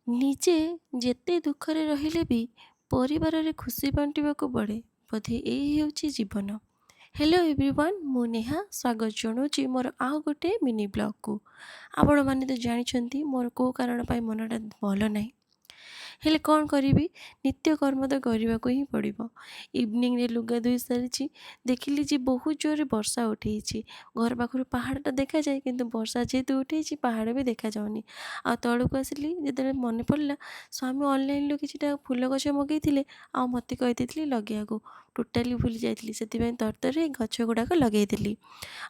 ନିଜେ ଯେତେ ଦୁଃଖରେ ରହିଲେ ବି ପରିବାରରେ ଖୁସି ବାଣ୍ଟିବାକୁ ପଡ଼େ। ବୋଧେ ଏଇ ହେଉଛି ଜୀବନ। ହ୍ୟାଲୋ ଏଭ୍ରିୱାନ୍, ମୁଁ ନେହା ସ୍ୱାଗତ ଜଣାଉଛି ମୋର ଆଉ ଗୋଟେ ମିନି ବ୍ଲଗ୍କୁ। ଆପଣମାନେ ତ ଜାଣିଛନ୍ତି ମୋର କେଉଁ କାରଣ ପାଇଁ ମନଟା ଭଲ ନାହିଁ। ହେଲେ କ'ଣ କରିବି, ନିତ୍ୟକର୍ମ ତ କରିବାକୁ ହିଁ ପଡ଼ିବ। ଇଭିନିଂରେ ଲୁଗା ଧୋଇ ସାରିଛି, ଦେଖିଲି ଯେ ବହୁତ ଜୋରରେ ବର୍ଷା ଉଠେଇଛି। ଘର ପାଖରୁ ପାହାଡ଼ଟା ଦେଖାଯାଏ, କିନ୍ତୁ ବର୍ଷା ଯେହେତୁ ଉଠେଇଛି ପାହାଡ଼ ବି ଦେଖାଯାଉନି। ଆଉ ତଳକୁ ଆସିଲି, ଯେତେବେଳେ ମନେ ପଡ଼ିଲା ସ୍ୱାମୀ ଅନଲାଇନ୍ରୁ କିଛିଟା ଫୁଲ ଗଛ ମଗାଇଥିଲେ, ଆଉ ମୋତେ କହିଦେଇଥିଲି ଲଗେଇବାକୁ। ଟୋଟାଲି ଭୁଲି ଯାଇଥିଲି, ସେଥିପାଇଁ ତରତରରେ ଗଛ ଗୁଡ଼ାକ ଲଗାଇଦେଲି।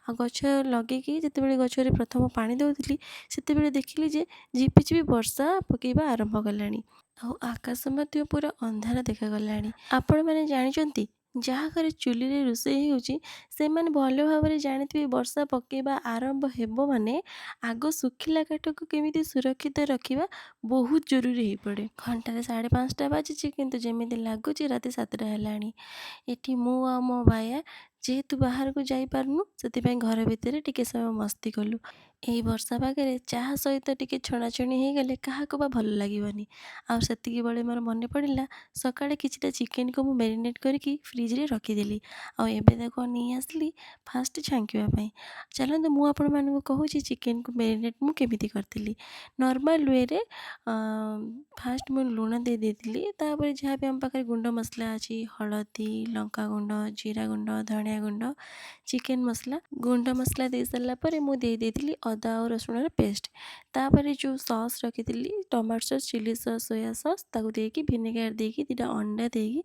ଆଉ ଗଛ ଲଗେଇକି ଯେତେବେଳେ ଗଛରେ ପ୍ରଥମ ପାଣି ଦେଉଥିଲି, ସେତେବେଳେ ଦେଖିଲି ଯେ ଝିପିଝିପି ବର୍ଷା ପକାଇବା ଆରମ୍ଭ କଲାଣି। ଆଉ ଆକାଶ ମଧ୍ୟ ପୁରା ଅନ୍ଧାର ଦେଖାଗଲାଣି। ଆପଣମାନେ ଜାଣିଛନ୍ତି, ଯାହା ଘରେ ଚୁଲିରେ ରୋଷେଇ ହେଉଛି ସେମାନେ ଭଲ ଭାବରେ ଜାଣିଥିବେ ବର୍ଷା ପକାଇବା ଆରମ୍ଭ ହେବ ମାନେ ଆଗ ଶୁଖିଲା କାଠକୁ କେମିତି ସୁରକ୍ଷିତ ରଖିବା ବହୁତ ଜରୁରୀ ହୋଇପଡ଼େ। ଘଣ୍ଟାରେ 5:30 ବାଜିଛି, କିନ୍ତୁ ଯେମିତି ଲାଗୁଛି ରାତି 7ଟା ହେଲାଣି। ଏଠି ମୁଁ ଆଉ ମୋ ବାୟା ଯେହେତୁ ବାହାରକୁ ଯାଇପାରୁନୁ, ସେଥିପାଇଁ ଘର ଭିତରେ ଟିକେ ସମୟ ମସ୍ତି କଲୁ। ଏଇ ବର୍ଷା ପାଗରେ ଚାହା ସହିତ ଟିକେ ଛଣାଛଣି ହେଇଗଲେ କାହାକୁ ବା ଭଲ ଲାଗିବନି। ଆଉ ସେତିକିବେଳେ ମୋର ମନେ ପଡ଼ିଲା, ସକାଳେ କିଛିଟା ଚିକେନ୍କୁ ମୁଁ ମ୍ୟାରିନେଟ୍ କରିକି ଫ୍ରିଜ୍ରେ ରଖିଦେଲି। ଆଉ ଏବେ ତାକୁ ନେଇ ଆସିଲି ଫାଷ୍ଟ ଛାଙ୍କିବା ପାଇଁ। ଚାଲନ୍ତୁ ମୁଁ ଆପଣମାନଙ୍କୁ କହୁଛି ଚିକେନ୍କୁ ମ୍ୟାରିନେଟ୍ ମୁଁ କେମିତି କରିଥିଲି। ନର୍ମାଲ୍ ୱେରେ ଫାଷ୍ଟ ମୁଁ ଲୁଣ ଦେଇଥିଲି, ତାପରେ ଯାହା ବି ଆମ ପାଖରେ ଗୁଣ୍ଡ ମସଲା ଅଛି, ହଳଦୀ, ଲଙ୍କାଗୁଣ୍ଡ, ଜିରା ଗୁଣ୍ଡ, ଧଣିଆ ଗୁଣ୍ଡ, ଚିକେନ୍ ମସଲା, ଗୁଣ୍ଡ ମସଲା ଦେଇସାରିଲା ପରେ ମୁଁ ଦେଇଥିଲି ଅଦା ଆଉ ରସୁଣର ପେଷ୍ଟ। ତାପରେ ଯେଉଁ ସସ୍ ରଖିଥିଲି, tomato sauce, chilli sauce, soya sauce, ତାକୁ ଦେଇକି ଭିନେଗାର ଦେଇକି 2ଟା ଅଣ୍ଡା ଦେଇକି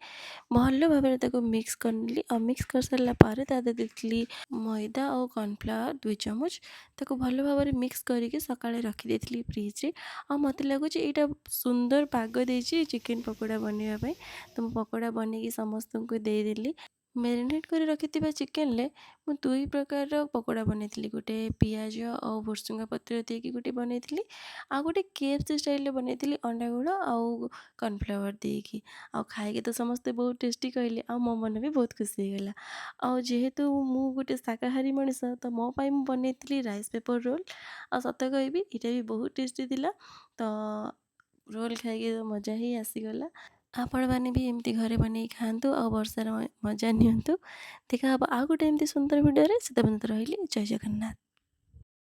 ଭଲ ଭାବରେ ତାକୁ ମିକ୍ସ କରିନେଲି। ଆଉ ମିକ୍ସ କରିସାରିଲା ପରେ ତା ଦେହରେ ଦେଇଥିଲି ମଇଦା ଆଉ କର୍ଣ୍ଣଫ୍ଲାୱାର 2 ଚାମଚ। ତାକୁ ଭଲ ଭାବରେ ମିକ୍ସ କରିକି ସକାଳେ ରଖିଦେଇଥିଲି ଫ୍ରିଜ୍ରେ। ଆଉ ମୋତେ ଲାଗୁଛି ଏଇଟା ସୁନ୍ଦର ପାଗ ଦେଇଛି ଚିକେନ୍ ପକୋଡ଼ା ବନେଇବା ପାଇଁ। ତ ମୁଁ ପକୋଡ଼ା ବନେଇକି ସମସ୍ତଙ୍କୁ ଦେଇଦେଲି। ମ୍ୟାରିନେଟ୍ କରି ରଖିଥିବା ଚିକେନ୍ରେ ମୁଁ 2 ପ୍ରକାରର ପକୋଡ଼ା ବନେଇଥିଲି। ଗୋଟେ ପିଆଜ ଆଉ ଭୃସଙ୍ଗ ପତ୍ର ଦେଇକି ଗୋଟେ ବନେଇଥିଲି, ଆଉ ଗୋଟେ KFC ଷ୍ଟାଇଲ୍ରେ ବନେଇଥିଲି ଅଣ୍ଡା ଗୁଳ ଆଉ କର୍ଣ୍ଣଫ୍ଲାୱାର ଦେଇକି। ଆଉ ଖାଇକି ତ ସମସ୍ତେ ବହୁତ ଟେଷ୍ଟି କହିଲେ, ଆଉ ମୋ ମନ ବି ବହୁତ ଖୁସି ହେଇଗଲା। ଆଉ ଯେହେତୁ ମୁଁ ଗୋଟେ ଶାକାହାରୀ ମଣିଷ, ତ ମୋ ପାଇଁ ମୁଁ ବନେଇଥିଲି ରାଇସ୍ ପେପର୍ ରୋଲ୍। ଆଉ ସତ କହିବି ଏଇଟା ବି ବହୁତ ଟେଷ୍ଟି ଥିଲା। ତ ରୋଲ୍ ଖାଇକି ମଜା ହିଁ ଆସିଗଲା। ଆପଣମାନେ ବି ଏମିତି ଘରେ ବନେଇକି ଖାଆନ୍ତୁ ଆଉ ବର୍ଷାର ମଜା ନିଅନ୍ତୁ। ଦେଖା ହେବ ଆଉ ଗୋଟେ ଏମିତି ସୁନ୍ଦର ଭିଡ଼ିଓରେ। ସେତେ ପର୍ଯ୍ୟନ୍ତ ରହିଲି, ଜୟ ଜଗନ୍ନାଥ।